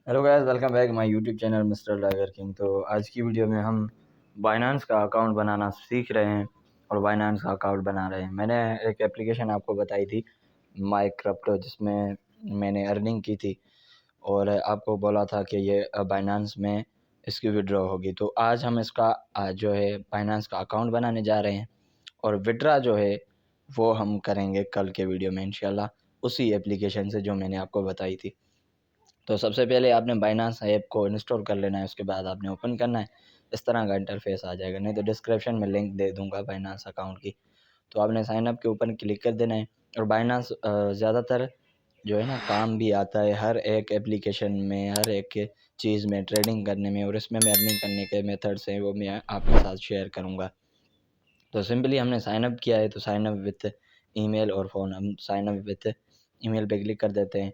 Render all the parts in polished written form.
Hello guys, welcome back my YouTube channel mister tiger king. तो आज की video में हम बाइनांस का अकाउंट बनाना सीख रहे हैं और बाइनांस का अकाउंट बना रहे हैं। मैंने एक एप्लीकेशन आपको बताई थी माई क्रिप्टो, जिसमें मैंने अर्निंग की थी और आपको बोला था कि ये बाइनांस में इसकी विड्रॉ होगी। तो आज हम इसका जो है बाइनांस का अकाउंट बनाने जा रहे हैं और विड्रा जो है वो हम करेंगे कल के वीडियो में इंशाल्लाह, उसी एप्लीकेशन से जो मैंने आपको बताई थी। तो सबसे पहले आपने बाइनांस ऐप को इंस्टॉल कर लेना है, उसके बाद आपने ओपन करना है। इस तरह का इंटरफेस आ जाएगा, नहीं तो डिस्क्रिप्शन में लिंक दे दूंगा बाइनांस अकाउंट की। तो आपने साइन अप के ऊपर क्लिक कर देना है। और बाइनांस ज़्यादातर जो है ना काम भी आता है हर एक एप्लीकेशन में, हर एक चीज़ में ट्रेडिंग करने में, और इसमें मैं अर्निंग करने के मेथड्स हैं वो मैं आपके साथ शेयर करूँगा। तो सिंपली हमने साइन अप किया है, तो साइन अप विथ ईमेल और फ़ोन, हम साइन अप विथ ईमेल पे क्लिक कर देते हैं।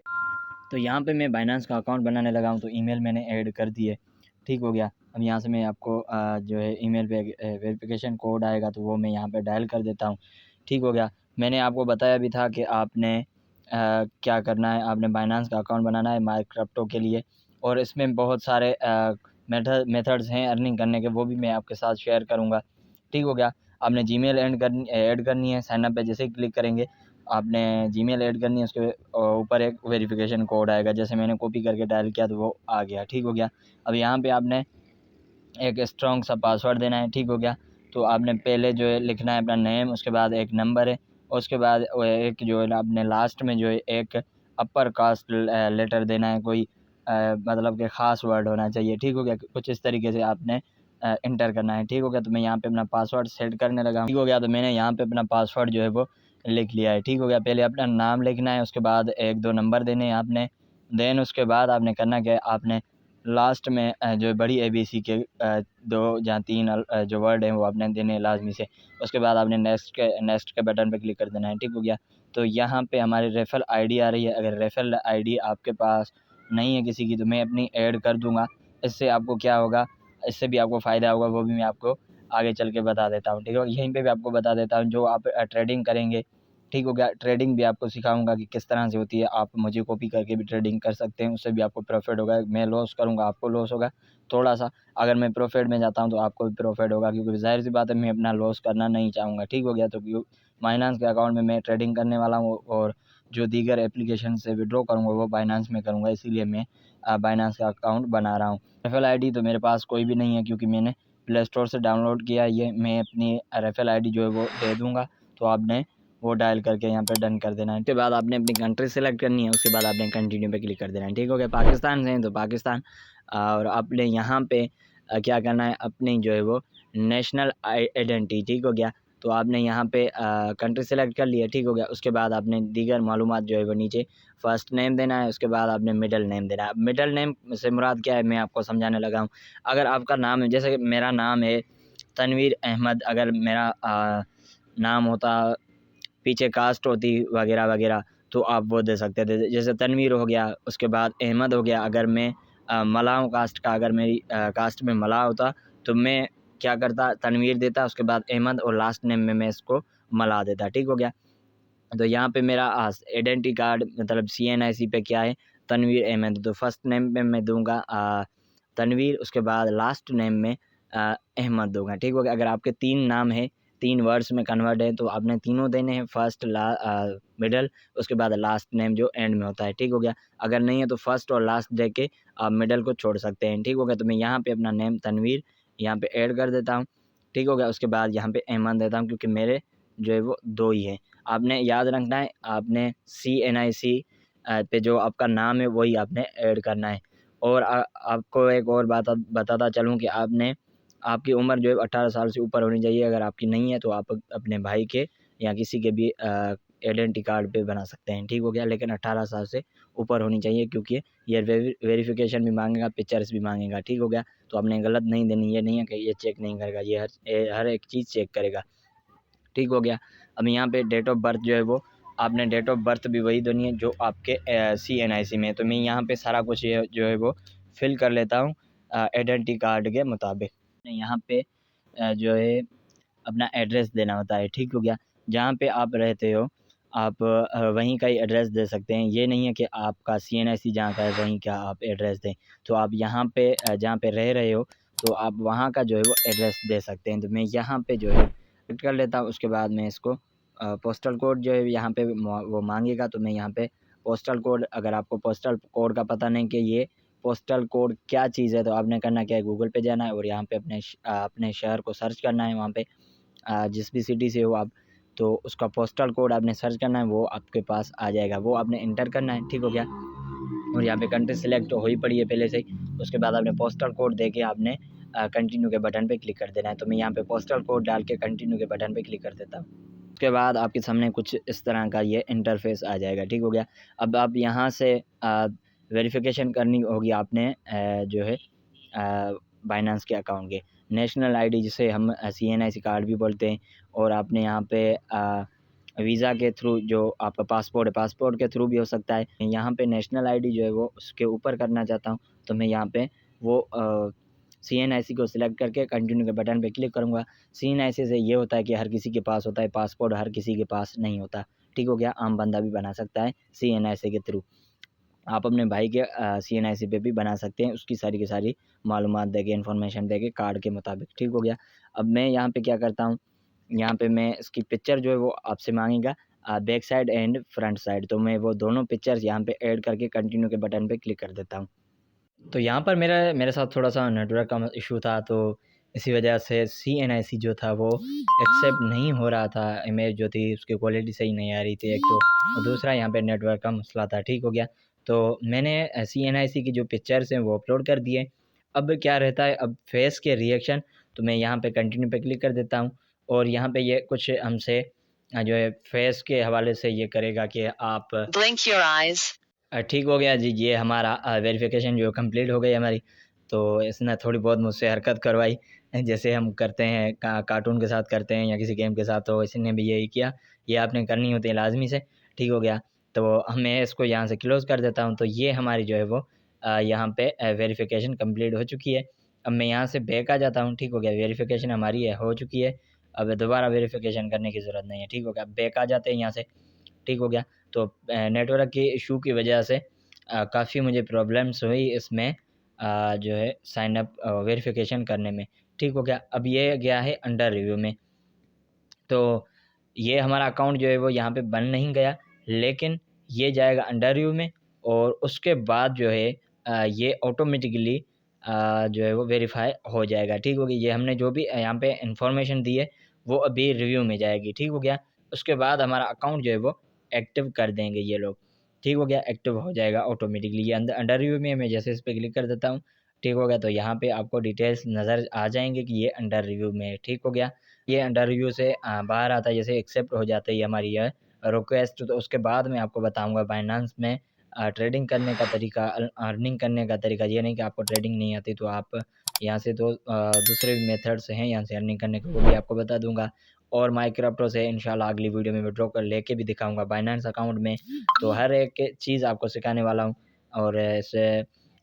तो यहाँ पे मैं बाइनांस का अकाउंट बनाने लगा हूँ, तो ईमेल मैंने ऐड कर दी है। ठीक हो गया। अब यहाँ से मैं आपको जो है ईमेल पे वेरिफिकेशन कोड आएगा, तो वो मैं यहाँ पे डायल कर देता हूँ। ठीक हो गया। मैंने आपको बताया भी था कि आपने क्या करना है, आपने बाइनांस का अकाउंट बनाना है माई क्रिप्टो के लिए, और इसमें बहुत सारे मेथड्स हैं अर्निंग करने के, वो भी मैं आपके साथ शेयर करूँगा। ठीक हो गया। आपने जीमेल ऐड करनी है। साइन अप पे जैसे ही क्लिक करेंगे आपने जीमेल ऐड करनी है, उसके ऊपर एक वेरिफिकेशन कोड आएगा, जैसे मैंने कॉपी करके डायल किया तो वो आ गया। ठीक हो गया। अब यहाँ पे आपने एक स्ट्रॉन्ग सा पासवर्ड देना है। ठीक हो गया। तो आपने पहले जो है लिखना है अपना नेम, उसके बाद एक नंबर है, उसके बाद वो एक जो है ना आपने लास्ट में जो है एक अपर कास्ट लेटर देना है, कोई मतलब कि ख़ास वर्ड होना चाहिए। ठीक हो गया। कुछ इस तरीके से आपने इंटर करना है। ठीक हो गया। तो मैं यहाँ पे अपना पासवर्ड सेट करने लगा हूँ। ठीक हो गया। तो मैंने यहाँ पे अपना पासवर्ड जो है वो लिख लिया है। ठीक हो गया। पहले अपना नाम लिखना है, उसके बाद एक दो नंबर देने हैं आपने। देन उसके बाद आपने करना क्या है, आपने लास्ट में जो बड़ी एबीसी के दो या तीन जो वर्ड हैं वो आपने देने हैं लाजमी से। उसके बाद आपने नेक्स्ट के बटन पे क्लिक कर देना है। ठीक हो गया। तो यहाँ पे हमारी रेफरल आईडी आ रही है। अगर रेफरल आईडी आपके पास नहीं है किसी की, तो मैं अपनी ऐड कर दूंगा। इससे आपको क्या होगा, इससे भी आपको फ़ायदा होगा, वो भी मैं आपको आगे चल के बता देता हूँ। ठीक है। यहीं पे भी आपको बता देता हूँ, जो आप ट्रेडिंग करेंगे। ठीक हो गया। ट्रेडिंग भी आपको सिखाऊंगा कि किस तरह से होती है। आप मुझे कॉपी करके भी ट्रेडिंग कर सकते हैं, उससे भी आपको प्रॉफिट होगा। मैं लॉस करूंगा, आपको लॉस होगा थोड़ा सा। अगर मैं प्रॉफिट में जाता हूं तो आपको भी प्रॉफिट होगा, क्योंकि ज़ाहिर सी बात है मैं अपना लॉस करना नहीं चाहूँगा। ठीक हो गया। तो बाइनांस के अकाउंट में मैं ट्रेडिंग करने वाला हूँ, और जो दीगर एप्लीकेशन से विड्रॉ करूँगा वो बाइनांस में करूँगा, इसीलिए मैं बाइनांस का अकाउंट बना रहा हूँ। रेफरल आईडी तो मेरे पास कोई भी नहीं है, क्योंकि मैंने प्ले स्टोर से डाउनलोड किया है। ये मैं अपनी रेफरल आईडी जो है वो दे दूँगा, तो आपने वो डायल करके यहाँ पे डन कर देना है। उसके बाद आपने अपनी कंट्री सेलेक्ट करनी है, उसके बाद आपने कंटिन्यू पे क्लिक कर देना है। ठीक हो गया। पाकिस्तान से हैं तो पाकिस्तान, और आपने यहाँ पे क्या करना है, अपनी जो है वो नेशनल आइडेंटिटी। ठीक हो गया। तो आपने यहाँ पे कंट्री सेलेक्ट कर लिया। ठीक हो गया। उसके बाद आपने दीगर मालूमात जो है वो नीचे फर्स्ट नेम देना है, उसके बाद आपने मिडल नेम देना है। मिडल नेम से मुराद क्या है मैं आपको समझाने लगा हूँ। अगर आपका नाम है, जैसे कि मेरा नाम है तनवीर अहमद, अगर मेरा नाम होता, पीछे कास्ट होती वगैरह वगैरह, तो आप वो दे सकते थे। जैसे तनवीर हो गया, उसके बाद अहमद हो गया। अगर मैं मलाह हूँ कास्ट का, अगर मेरी कास्ट में मलाह होता तो मैं क्या करता, तनवीर देता, उसके बाद अहमद, और लास्ट नेम में मैं इसको मलाह देता। ठीक हो गया। तो यहाँ पे मेरा आइडेंटिटी कार्ड मतलब CNIC पे क्या है, तनवीर अहमद। तो फर्स्ट नेम में मैं दूंगा तनवीर, उसके बाद लास्ट नेम में अहमद दूंगा। ठीक हो गया। अगर आपके 3 नाम है, 3 वर्ड्स में कन्वर्ट है, तो आपने तीनों देने हैं, फर्स्ट मिडल, उसके बाद लास्ट नेम जो एंड में होता है। ठीक हो गया। अगर नहीं है तो फर्स्ट और लास्ट दे के आप मिडल को छोड़ सकते हैं। ठीक हो गया। तो मैं यहाँ पे अपना नेम तनवीर यहाँ पे ऐड कर देता हूँ। ठीक हो गया। उसके बाद यहाँ पे अहमद देता हूँ, क्योंकि मेरे जो है वो 2 ही हैं। आपने याद रखना है, आपने CNIC पे जो आपका नाम है वही आपने ऐड करना है। और आपको एक और बात अब बताता चलूँ कि आपने आपकी उम्र जो है 18 साल से ऊपर होनी चाहिए। अगर आपकी नहीं है तो आप अपने भाई के या किसी के भी आइडेंटिटी कार्ड पे बना सकते हैं। ठीक हो गया। लेकिन 18 साल से ऊपर होनी चाहिए, क्योंकि ये वेरिफिकेशन भी मांगेगा, पिक्चर्स भी मांगेगा। ठीक हो गया। तो आपने गलत नहीं देनी, ये नहीं है कि ये चेक नहीं करेगा, ये हर एक चीज़ चेक करेगा। ठीक हो गया। अब यहाँ पे डेट ऑफ बर्थ जो है वो आपने डेट ऑफ बर्थ भी वही देनी है जो आपके CNIC में है। तो मैं यहाँ पे सारा कुछ ये जो है वो फिल कर लेता हूँ आइडेंटिटी कार्ड के मुताबिक। यहाँ पे जो है अपना एड्रेस देना होता है। ठीक हो गया। जहाँ पे आप रहते हो आप वहीं का ही एड्रेस दे सकते हैं। ये नहीं है कि आपका CNIC जहाँ का है वहीं का आप एड्रेस दें। तो आप यहाँ पे जहाँ पे रह रहे हो तो आप वहाँ का जो है वो एड्रेस दे सकते हैं। तो मैं यहाँ पे जो है सेलेक्ट कर लेता हूँ। उसके बाद मैं इसको पोस्टल कोड जो है यहाँ पे वो माँगेगा, तो मैं यहाँ पे पोस्टल कोड, अगर आपको पोस्टल कोड का पता नहीं कि ये पोस्टल कोड क्या चीज़ है, तो आपने करना क्या है, गूगल पे जाना है और यहाँ पे अपने शहर को सर्च करना है। वहाँ पे जिस भी सिटी से हो आप, तो उसका पोस्टल कोड आपने सर्च करना है, वो आपके पास आ जाएगा, वो आपने इंटर करना है। ठीक हो गया। और यहाँ पे कंट्री सिलेक्ट हो ही पड़ी है पहले से ही। उसके बाद आपने पोस्टल कोड दे के आपने कंटिन्यू के बटन पे क्लिक कर देना है। तो मैं यहाँ पे पोस्टल कोड डाल के कंटिन्यू के बटन पे क्लिक कर देता हूँ। उसके बाद आपके सामने कुछ इस तरह का ये इंटरफेस आ जाएगा। ठीक हो गया। अब आप यहाँ से वेरिफिकेशन करनी होगी आपने जो है बाइनेंस के अकाउंट के नेशनल आईडी, जिसे हम CNIC कार्ड भी बोलते हैं। और आपने यहाँ पे वीज़ा के थ्रू, जो आपका पासपोर्ट है, पासपोर्ट के थ्रू भी हो सकता है। यहाँ पे नेशनल आईडी जो है वो उसके ऊपर करना चाहता हूँ, तो मैं यहाँ पे वो CNIC को सिलेक्ट करके कंटिन्यू के बटन पे क्लिक करूँगा। CNIC से ये होता है कि हर किसी के पास होता है, पासपोर्ट हर किसी के पास नहीं होता। ठीक हो गया। आम बंदा भी बना सकता है CNIC के थ्रू। आप अपने भाई के CNIC पे भी बना सकते हैं, उसकी सारी की सारी मालूमात देके, इन्फॉर्मेशन देके कार्ड के मुताबिक। ठीक हो गया। अब मैं यहाँ पे क्या करता हूँ, यहाँ पे मैं इसकी पिक्चर जो है वो आपसे मांगेगा, back side and front side. तो मैं वो दोनों पिक्चर्स यहाँ पे ऐड करके कंटिन्यू के बटन पे क्लिक कर देता हूँ। तो यहाँ पर मेरे साथ थोड़ा-सा नेटवर्क का इशू था, तो इसी वजह से CNIC जो था वो एक्सेप्ट नहीं हो रहा था। इमेज जो थी उसकी क्वालिटी सही नहीं आ रही थी एक तो, और दूसरा यहाँ पे नेटवर्क का मसला था। ठीक हो गया। तो मैंने CNIC की जो पिक्चर्स हैं वो अपलोड कर दिए। अब क्या रहता है, अब फेस के रिएक्शन, तो मैं यहाँ पे कंटिन्यू पे क्लिक कर देता हूँ। और यहाँ पे ये कुछ हमसे जो है फेस के हवाले से ये करेगा कि आप ब्लिंक योर आइज़। ठीक हो गया जी। ये हमारा वेरिफ़िकेशन जो कंप्लीट हो गई हमारी। तो इसने थोड़ी बहुत मुझसे हरकत करवाई, जैसे हम करते हैं कार्टून के साथ करते हैं या किसी गेम के साथ, तो इसने भी यही किया। ये आपने करनी होती है लाज़मी से। ठीक हो गया। तो मैं इसको यहाँ से क्लोज़ कर देता हूँ। तो ये हमारी जो है वो यहाँ पे वेरिफ़िकेशन कंप्लीट हो चुकी है। अब मैं यहाँ से बैक आ जाता हूँ। ठीक हो गया। वेरिफ़िकेशन हमारी हो चुकी है। अब दोबारा वेरिफ़िकेशन करने की ज़रूरत नहीं है। ठीक हो गया। बैक आ जाते हैं यहाँ से। ठीक हो गया। तो नेटवर्क के इशू की वजह से काफ़ी मुझे प्रॉब्लम्स हुई इसमें जो है साइन अप वेरिफ़िकेशन करने में। ठीक हो गया। अब ये गया है अंडर रिव्यू में। तो ये हमारा अकाउंट जो है वो यहाँ पे बन नहीं गया, लेकिन ये जाएगा अंडर रिव्यू में। और उसके बाद जो है ये ऑटोमेटिकली जो है वो वेरीफ़ाई हो जाएगा। ठीक हो गया। ये हमने जो भी यहाँ पे इन्फॉर्मेशन दी है वो अभी रिव्यू में जाएगी। ठीक हो गया। उसके बाद हमारा अकाउंट जो है वो एक्टिव कर देंगे ये लोग। ठीक हो गया। एक्टिव हो जाएगा ऑटोमेटिकली। ये अंडर रिव्यू में है, मैं जैसे इस पे क्लिक कर देता हूँ। ठीक हो गया। तो यहाँ पे आपको डिटेल्स नज़र आ जाएँगे कि ये अंडर रिव्यू में है। ठीक हो गया। ये अंडर रिव्यू से बाहर आता है, जैसे एक्सेप्ट हो जाता है हमारी यह रिक्वेस्ट। तो उसके बाद मैं आपको बताऊँगा बाइनेंस में ट्रेडिंग करने का तरीका, अर्निंग करने का तरीका। ये नहीं कि आपको ट्रेडिंग नहीं आती तो आप यहाँ से, तो दूसरे भी मेथड्स हैं यहाँ से अर्निंग करने के, वो भी आपको बता दूँगा। और माइक्रोक्रिप्टो से इंशाल्लाह अगली वीडियो में विड्रॉ कर लेके भी दिखाऊँगा बाइनेंस अकाउंट में। तो हर एक चीज़ आपको सिखाने वाला हूँ। और इस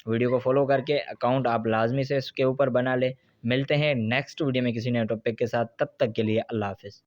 वीडियो को फॉलो करके अकाउंट आप लाज़मी से इसके ऊपर बना लें। मिलते हैं नेक्स्ट वीडियो में किसी नए टॉपिक के साथ। तब तक के लिए अल्लाह हाफ़िज़।